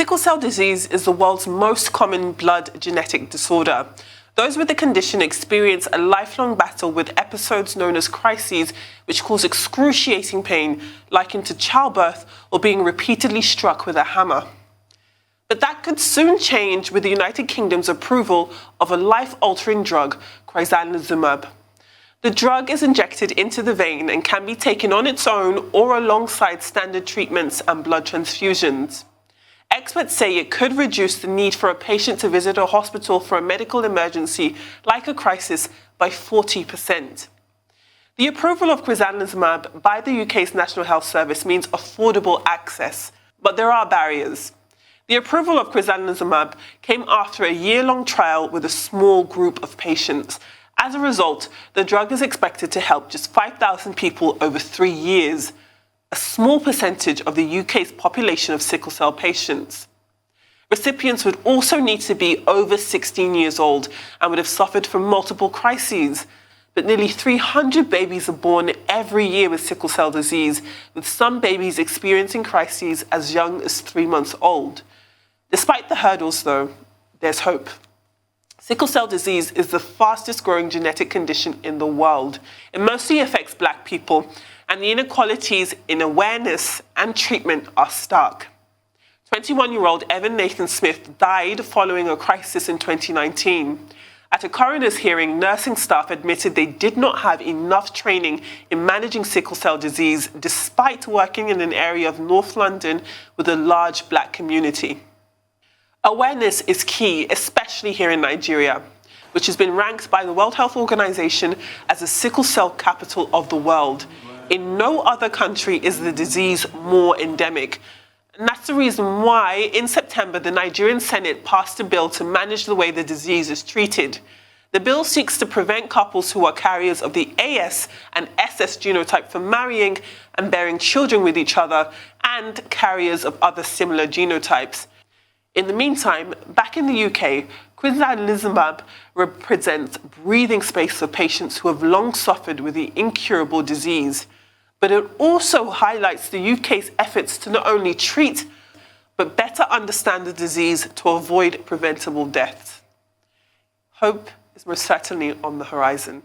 Sickle cell disease is the world's most common blood genetic disorder. Those with the condition experience a lifelong battle with episodes known as crises, which cause excruciating pain, likened to childbirth or being repeatedly struck with a hammer. But that could soon change with the United Kingdom's approval of a life-altering drug, crizanlizumab. The drug is injected into the vein and can be taken on its own or alongside standard treatments and blood transfusions. Experts say it could reduce the need for a patient to visit a hospital for a medical emergency, like a crisis, by 40%. The approval of crizanlizumab by the UK's National Health Service means affordable access, but there are barriers. The approval of crizanlizumab came after a year-long trial with a small group of patients. As a result, the drug is expected to help just 5,000 people over 3 years, a small percentage of the UK's population of sickle cell patients. Recipients would also need to be over 16 years old and would have suffered from multiple crises. But nearly 300 babies are born every year with sickle cell disease, with some babies experiencing crises as young as 3 months old. Despite the hurdles, though, there's hope. Sickle cell disease is the fastest growing genetic condition in the world. It mostly affects Black people, and the inequalities in awareness and treatment are stark. 21-year-old Evan Nathan Smith died following a crisis in 2019. At a coroner's hearing, nursing staff admitted they did not have enough training in managing sickle cell disease, despite working in an area of North London with a large Black community. Awareness is key, especially here in Nigeria, which has been ranked by the World Health Organization as the sickle cell capital of the world. In no other country is the disease more endemic. And that's the reason why, in September, the Nigerian Senate passed a bill to manage the way the disease is treated. The bill seeks to prevent couples who are carriers of the AS and SS genotype from marrying and bearing children with each other, and carriers of other similar genotypes. In the meantime, back in the UK, crizanlizumab represents breathing space for patients who have long suffered with the incurable disease. But it also highlights the UK's efforts to not only treat, but better understand the disease to avoid preventable deaths. Hope is most certainly on the horizon.